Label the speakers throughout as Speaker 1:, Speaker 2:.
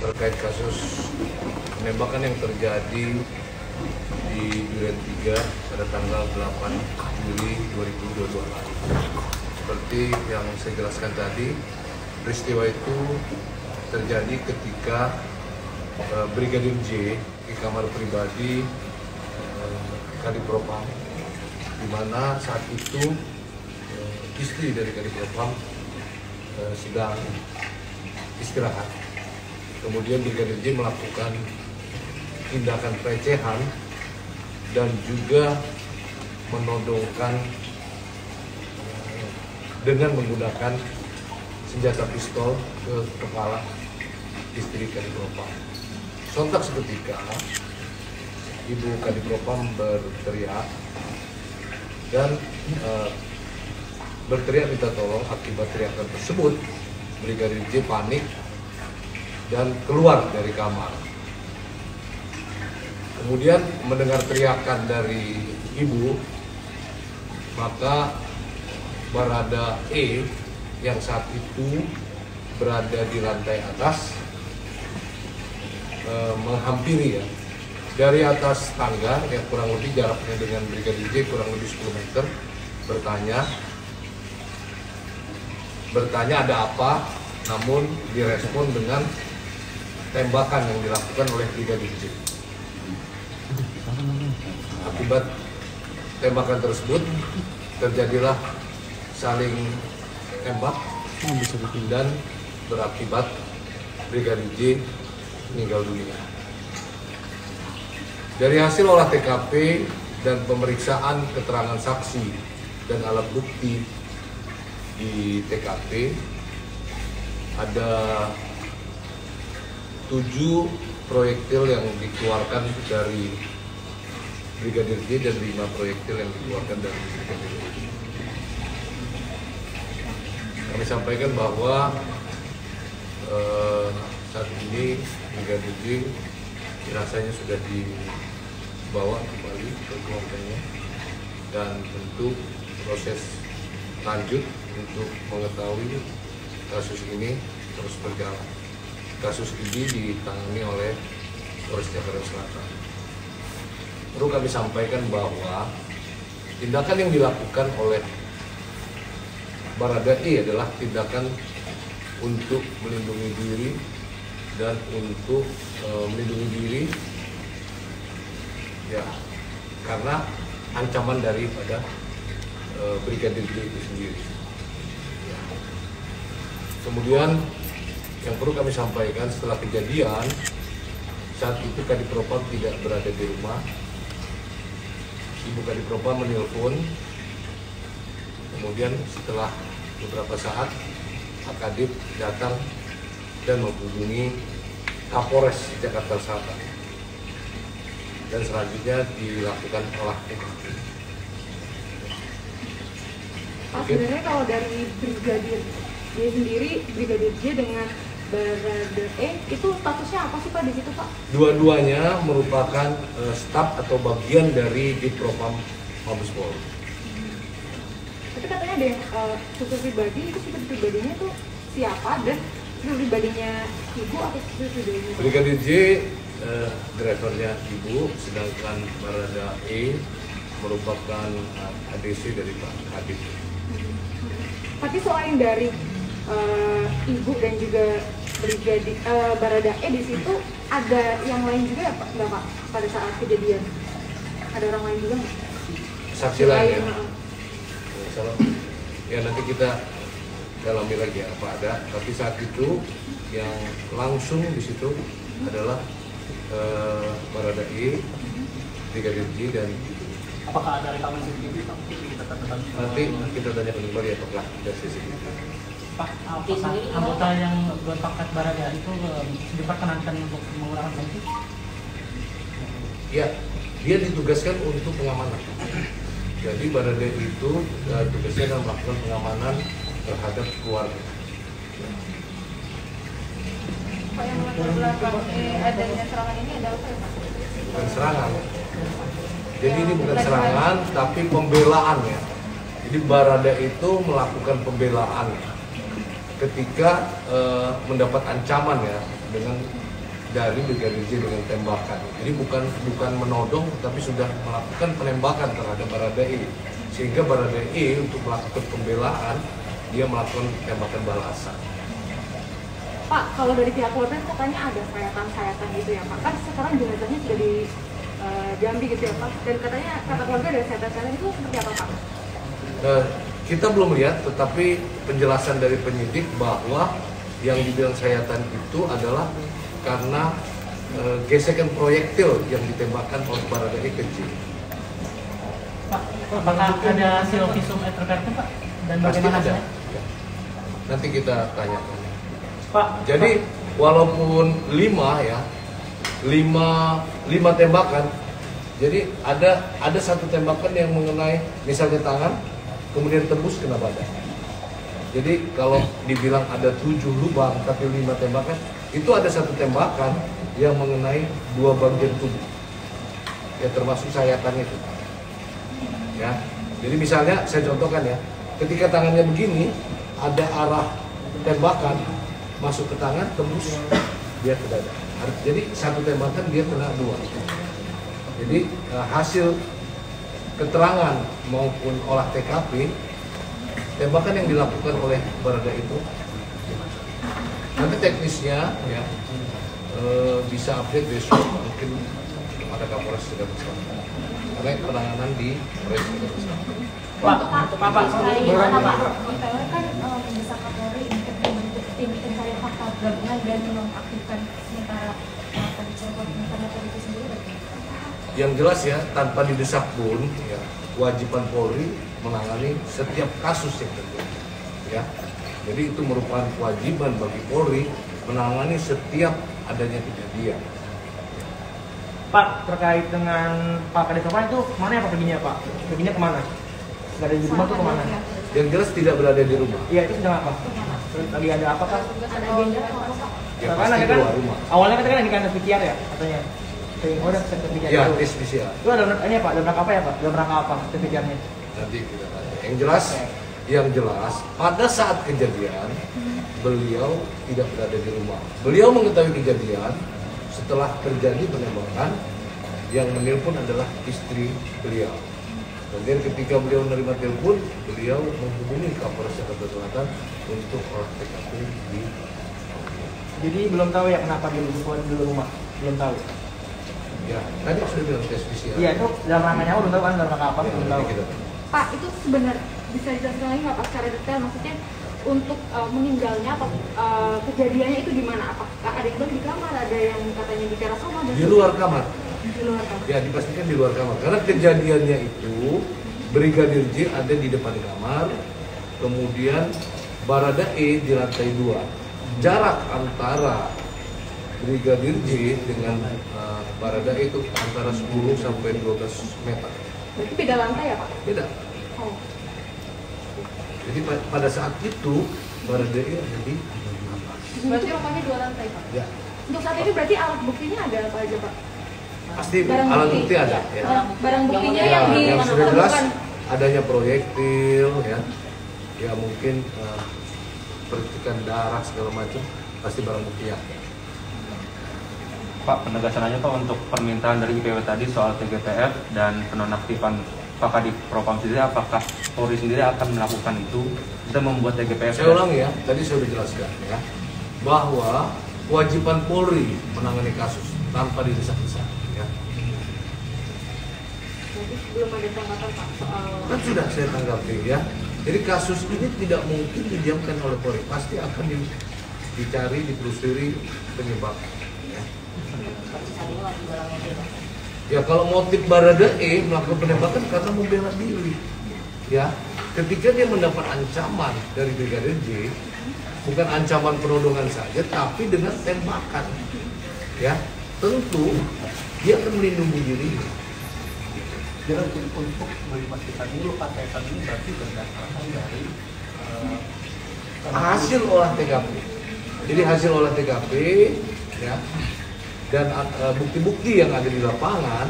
Speaker 1: terkait kasus penembakan yang terjadi di Duren 3 pada tanggal 8 Juli 2022 lalu. Seperti yang saya jelaskan tadi, peristiwa itu terjadi ketika Brigadir J di kamar pribadi Kadipropam, di mana saat itu istri dari Kadipropam sedang istirahat. Kemudian Brigadir J melakukan tindakan pelecehan dan juga menodongkan dengan menggunakan senjata pistol ke kepala istri Kadipropam. Sontak seketika Ibu Kadipropam berteriak dan berteriak minta tolong. Akibat teriakan tersebut, Brigadir J panik dan keluar dari kamar. Kemudian mendengar teriakan dari ibu, maka Barada E yang saat itu berada di lantai atas menghampiri ya, dari atas tangga yang kurang lebih jaraknya dengan Brigadir J kurang lebih 10 meter, bertanya ada apa, namun direspon dengan tembakan yang dilakukan oleh Brigadir J. Akibat tembakan tersebut terjadilah saling tembak dan berakibat Brigadir J meninggal dunia. Dari hasil olah TKP dan pemeriksaan keterangan saksi dan alat bukti di TKP, ada 7 proyektil yang dikeluarkan dari Brigadir J dan 5 proyektil yang dikeluarkan dari Brigadir J. Kami sampaikan bahwa saat ini Brigadir J jenazahnya sudah dibawa kembali ke keluarganya, dan tentu proses lanjut untuk mengetahui kasus ini terus berjalan. Kasus ini ditangani oleh Polres Jakarta Selatan. Perlu kami sampaikan bahwa tindakan yang dilakukan oleh Barada E adalah tindakan untuk melindungi diri dan untuk melindungi diri ya, karena ancaman daripada Brigadir J itu sendiri ya. Kemudian yang perlu kami sampaikan, setelah kejadian saat itu Kadipropam tidak berada di rumah. Ibu Kadipropam menelpon, kemudian setelah beberapa saat Akadip datang dan menghubungi Kapolres Jakarta Selatan, dan selanjutnya dilakukan olah TKP.
Speaker 2: Sebenarnya kalau dari Brigadir J sendiri, Brigadir J dengan Barada E itu statusnya apa sih Pak di situ Pak?
Speaker 1: Dua-duanya merupakan staf atau bagian dari Dipropam Mabes Polri.
Speaker 2: Tapi katanya ada yang supir pribadi, itu supir pribadinya tuh siapa, dan supir pribadinya ibu atau supir pribadinya?
Speaker 1: Brigadir J drivernya ibu, sedangkan Barada E merupakan ADC dari Pak Kadip.
Speaker 2: Tapi selain dari ibu dan juga Brigadir Barada E di situ, ada yang lain juga ya Pak? Enggak Pak, pada saat kejadian ada orang lain juga nggak?
Speaker 1: Saksi lain ya? Ya nanti kita dalami lagi apa ada. Tapi saat itu yang langsung di situ adalah Barada E, Brigadir J dan ibu.
Speaker 3: Apakah ada rekaman CCTV Pak?
Speaker 1: Nanti kita tanya kembali apakah ada CCTV.
Speaker 3: Pak, apakah anggota yang berpangkat Barada itu diperkenankan untuk menggunakan senjata?
Speaker 1: Ya, dia ditugaskan untuk pengamanan. Jadi Barada itu tugasnya adalah melakukan pengamanan terhadap keluarga.
Speaker 2: Pak, yang melatar belakang adanya serangan ini adalah apa ya Pak?
Speaker 1: Bukan serangan. Jadi ini bukan serangan, tapi pembelaan ya. Jadi Barada itu melakukan pembelaan ketika mendapat ancaman ya, dengan dari Brigadir J dengan tembakan. Jadi bukan menodong, tapi sudah melakukan penembakan terhadap Baradae. Sehingga Baradae untuk melakukan pembelaan, dia melakukan tembakan balasan.
Speaker 2: Pak, kalau dari pihak keluarga katanya ada sayatan-sayatan gitu ya Pak. Kan sekarang jenazahnya sudah di Jambi gitu ya Pak. Dan katanya kata keluarga ada sayatan-sayatan itu seperti apa Pak?
Speaker 1: Kita belum lihat, tetapi penjelasan dari penyidik bahwa yang dibilang sayatan itu adalah karena gesekan proyektil yang ditembakkan oleh Baradae ke J.
Speaker 3: Pak, apakah ada hasil visum et repertum Pak? Dan
Speaker 1: Pasti
Speaker 3: bagaimana
Speaker 1: ada.
Speaker 3: hasilnya?
Speaker 1: Ya. Nanti kita tanyakan.
Speaker 3: Pak,
Speaker 1: Jadi walaupun 5 tembakan, jadi ada satu tembakan yang mengenai misalnya tangan, kemudian tembus kena badan. Jadi kalau dibilang ada 7 lubang tapi 5 tembakan, itu ada satu tembakan yang mengenai 2 bagian tubuh. Ya termasuk sayatan itu. Ya. Jadi misalnya saya contohkan ya, ketika tangannya begini, ada arah tembakan masuk ke tangan, tembus dia ke dada. Jadi satu tembakan dia kena 2. Jadi hasil keterangan maupun olah TKP, tembakan yang dilakukan oleh Baradae itu, nanti teknisnya ya bisa update besok mungkin kepada Kapolres Jakarta Selatan. Karena penanganan di Polres Jakarta Selatan.
Speaker 3: Pak,
Speaker 4: Bagaimana Pak? IPW kan mendesak Kapolri untuk membentuk tim pencari fakta gabungan dan menonaktifkan sementara pencopot karena itu sendiri.
Speaker 1: Yang jelas ya, tanpa didesak pun ya, kewajiban Polri menangani setiap kasus yang terjadi. Ya, jadi itu merupakan kewajiban bagi Polri menangani setiap adanya kejadian.
Speaker 5: Pak, terkait dengan Pak Kades Novan itu mana ya Pak perginya Pak? Perginya kemana? Nggak ada di rumah tuh kemana?
Speaker 1: Yang jelas tidak berada di rumah.
Speaker 5: Iya itu sedang apa? Lagi ada apa Pak?
Speaker 4: Ada agenda atau apa?
Speaker 1: Ya
Speaker 5: Kan
Speaker 1: pasti
Speaker 5: ada kan?
Speaker 1: keluar rumah.
Speaker 5: Awalnya kan ini kan tes PCR ya katanya. Oh udah tes PCR
Speaker 1: Ya,
Speaker 5: dulu.
Speaker 1: tes PCR.
Speaker 5: Itu ada ini Pak, dalam rangka apa ya Pak? Dalam rangka apa tes PCR-nya?
Speaker 1: Nanti kita tanya. Yang jelas pada saat kejadian beliau tidak berada di rumah. Beliau mengetahui kejadian setelah terjadi penembakan, yang menelpon adalah istri beliau. Kemudian ketika beliau menerima telepon, beliau menghubungi Kapolres Jakarta Selatan untuk olah TKP di.
Speaker 5: Jadi belum tahu ya kenapa di rumah? Belum tahu.
Speaker 1: Ya, tadi sudah bilang tes PCR.
Speaker 5: Iya itu dalam rangkanya belum tahu kan dalam rangka apa?
Speaker 1: Ya,
Speaker 5: Belum
Speaker 1: nanti
Speaker 5: tahu.
Speaker 1: kita tanya.
Speaker 2: Pak, itu sebenarnya bisa dijelaskan lagi nggak Pak secara detail? Maksudnya untuk meninggalnya atau kejadiannya itu di mana? Apakah ada yang bilang di kamar, ada yang katanya di teras rumah?
Speaker 1: Di luar kamar.
Speaker 2: Di luar kamar.
Speaker 1: Ya, dipastikan di luar kamar. Karena kejadiannya itu Brigadir J ada di depan kamar, kemudian Baradae di lantai 2. Jarak antara Brigadir J dengan Baradae itu antara 10 sampai 12 meter.
Speaker 2: Berarti beda lantai ya Pak?
Speaker 1: Beda.
Speaker 2: Oh.
Speaker 1: Jadi pada saat itu Baradae ada di atas.
Speaker 2: Berarti rumahnya 2 lantai Pak?
Speaker 1: Ya,
Speaker 2: Untuk saat ini berarti alat buktinya ada apa aja Pak?
Speaker 1: pasti
Speaker 2: Barang
Speaker 1: alat
Speaker 2: bukti.
Speaker 1: bukti ada. Ya.
Speaker 2: Barang buktinya
Speaker 1: Ya,
Speaker 2: yang
Speaker 1: yang sudah jelas
Speaker 2: ditemukan.
Speaker 1: adanya proyektil, ya mungkin percikan darah segala macam, pasti barang bukti ya.
Speaker 6: Pak, penegasan aja Pak untuk permintaan dari IPW tadi soal TGPF dan penonaktifan Pak Kadif Propam sendiri, apakah Polri sendiri akan melakukan itu? Kita membuat TGPF.
Speaker 1: Saya ulang ya, tadi saya sudah jelaskan ya, bahwa kewajiban Polri menangani kasus tanpa didesak-desak. Ya.
Speaker 2: Berarti belum ada tanggapan Pak soal
Speaker 1: Kan sudah saya tanggapi ya. Jadi kasus ini tidak mungkin didiamkan oleh Polri, pasti akan dicari, ditelusuri penyebab. Ya. Ya kalau motif Baradae melakukan penembakan karena membela diri, ya ketika dia mendapat ancaman dari Brigadir J, bukan ancaman penodongan saja, tapi dengan tembakan, ya tentu dia akan melindungi dirinya.
Speaker 7: Jadi untuk memastikan dulu Pak Kaitan ini berarti berdasarkan dari
Speaker 1: Hasil olah TKP. Jadi hasil olah TKP, ya, dan bukti-bukti yang ada di lapangan,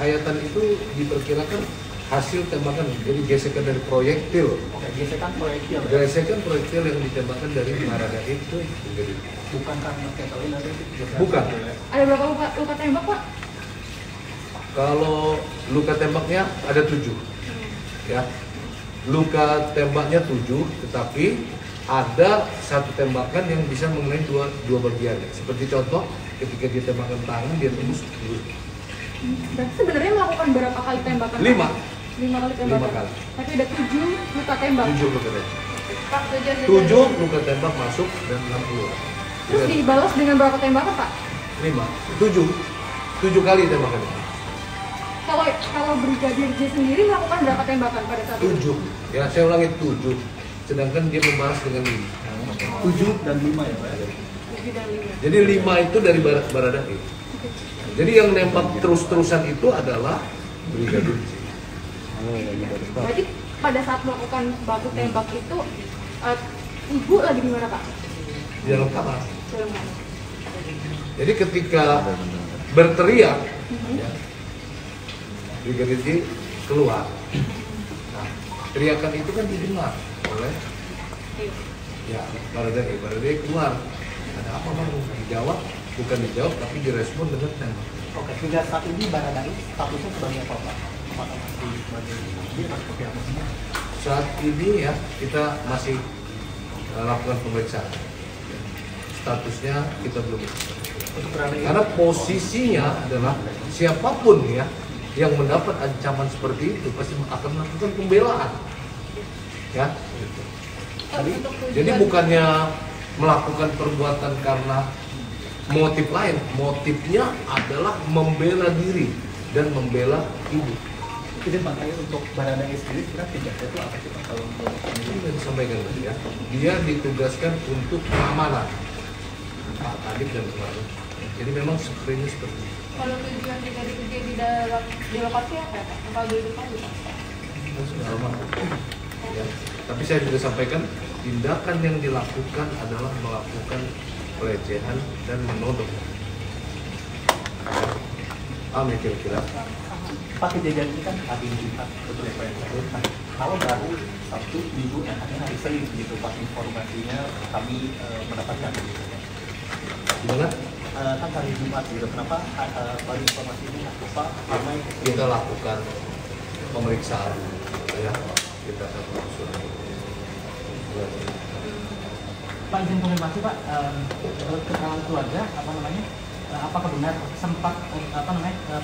Speaker 1: hayatan itu diperkirakan hasil tembakan, jadi gesekan dari proyektil.
Speaker 7: Oke, gesekan proyektil ya.
Speaker 1: Gesekan proyektil yang ditembakkan dari Baradae itu brigadir.
Speaker 7: Bukan karena ketelin ada gesekan.
Speaker 1: Bukan.
Speaker 2: Ada berapa luka tembak Pak?
Speaker 1: Kalau luka tembaknya ada 7, ya. Luka tembaknya 7, tetapi ada satu tembakan yang bisa mengenai dua bagian. Seperti contoh, ketika dia tembakan tangan, dia tembus dulu.
Speaker 2: Berarti sebenarnya melakukan berapa kali tembakan?
Speaker 1: 5
Speaker 2: kali tembakan.
Speaker 1: 5 kali.
Speaker 2: Tapi ada 7 luka tembak.
Speaker 1: 7 luka tembak.
Speaker 2: Pak,
Speaker 1: 7 luka tembak masuk dan 6 keluar.
Speaker 2: Terus dibalas dengan berapa tembakan Pak?
Speaker 1: 7 kali tembakan.
Speaker 2: Kalau Brigadir J sendiri melakukan berapa tembakan pada saat itu?
Speaker 1: 7, ya saya ulangi 7. Sedangkan dia membalas dengan 5.
Speaker 7: 7 dan 5 ya Pak.
Speaker 2: 7 dan 5.
Speaker 1: Jadi 5 itu dari Baradae. Jadi yang nembak terus-terusan itu adalah Brigadir J.
Speaker 2: Berarti pada saat melakukan baku tembak itu ibu lagi di mana Pak?
Speaker 1: Di dalam kamar.
Speaker 2: Dalam kamar.
Speaker 1: Jadi ketika berteriak, ya, Brigadir J keluar. Nah, teriakan itu kan didengar oleh ya Baradae keluar. Ada apa bang? Dijawab, bukan dijawab tapi direspon dengan tembak.
Speaker 7: Oke, hingga saat ini Baradae statusnya sebagai apa Pak? Apakah masih sebagai dia atau seperti apa?
Speaker 1: Saat ini ya kita masih lakukan pemeriksaan. Statusnya kita belum.
Speaker 7: Untuk Baradae
Speaker 1: Karena posisinya adalah siapapun ya yang mendapat ancaman seperti itu pasti akan melakukan pembelaan. Ya. Jadi bukannya melakukan perbuatan karena motif lain, motifnya adalah membela diri dan membela ibu.
Speaker 7: izin Pak, saya untuk Baradae sendiri kira tugasnya itu apa sih Pak kalau untuk
Speaker 1: Ini sudah disampaikan tadi ya. Dia ditugaskan untuk keamanan Pak Kadif dan kemarin. Jadi memang sebenarnya seperti itu.
Speaker 2: Kalau tujuan Brigadir J di lokasi apa Pak? Apa dulu Pak?
Speaker 1: Sudah almarhum. Ya. Tapi saya juga sampaikan tindakan yang dilakukan adalah melakukan pelecehan dan menodong. Amin kira-kira.
Speaker 7: Pak, kejadian ini kan hari Jumat, betul ya Pak? Nah, kalau baru Sabtu, Minggu, yang hari Senin gitu Pak, informasinya kami mendapatkan gitu.
Speaker 1: Gimana?
Speaker 7: Kan hari Jumat gitu, kenapa baru informasi ini Pak ramai?
Speaker 1: Kita lakukan pemeriksaan ya. Kita akan surat.
Speaker 3: Pak, izin konfirmasi Pak, menurut keterangan keluarga apakah benar sempat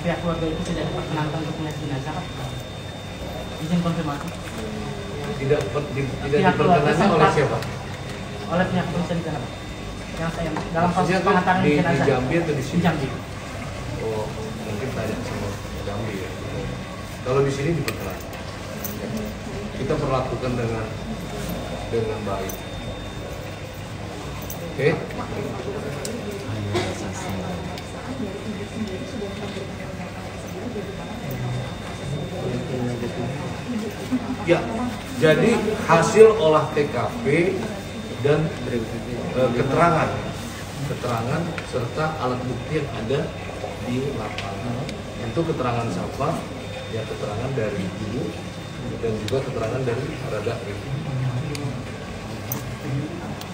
Speaker 3: pihak keluarga itu tidak diperkenankan untuk melihat jenazah Pak? Izin konfirmasi.
Speaker 1: Tidak
Speaker 3: Pihak keluarga
Speaker 1: diperkenankan oleh
Speaker 3: sempat-
Speaker 1: siapa?
Speaker 3: Oleh pihak kepolisian di sana Pak. Yang saya dalam proses
Speaker 1: Maksudnya tuh
Speaker 3: pengantaran
Speaker 1: di
Speaker 3: jenazah.
Speaker 1: Jambi atau di sini?
Speaker 3: Di Jambi.
Speaker 1: Oh, mungkin tanya sama Jambi ya. Kalau di sini diperkenankan. Kita perlakukan dengan baik. Oke? Ya, jadi hasil olah TKP dan keterangan serta alat bukti yang ada di lapangan. Itu keterangan siapa? Ya keterangan dari ibu dan juga keterangan dari Baradae.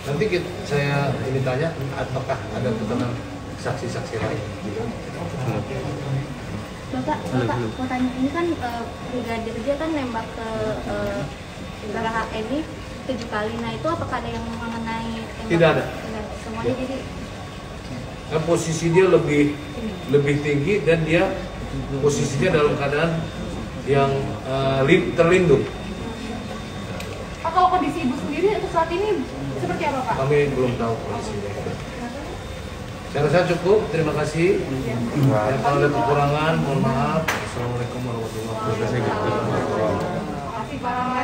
Speaker 1: Nanti saya ini tanya apakah ada keterangan saksi-saksi lain.
Speaker 4: Bapak mau tanya, ini kan Brigadir J kan nembak ke Baradae ini 7 kali. Nah itu apakah ada yang mengenai tembak?
Speaker 1: Tidak ada.
Speaker 4: Semuanya jadi
Speaker 1: Nah, posisi dia lebih tinggi dan dia posisinya dalam keadaan yang terlindung.
Speaker 2: Pak, kalau kondisi ibu sendiri untuk saat ini seperti apa Pak?
Speaker 1: Kami belum tahu kondisinya. Saya rasa cukup. Terima kasih. Ya, kalau ada kekurangan, mohon maaf. Assalamualaikum warahmatullahi wabarakatuh.
Speaker 2: Terima kasih Pak.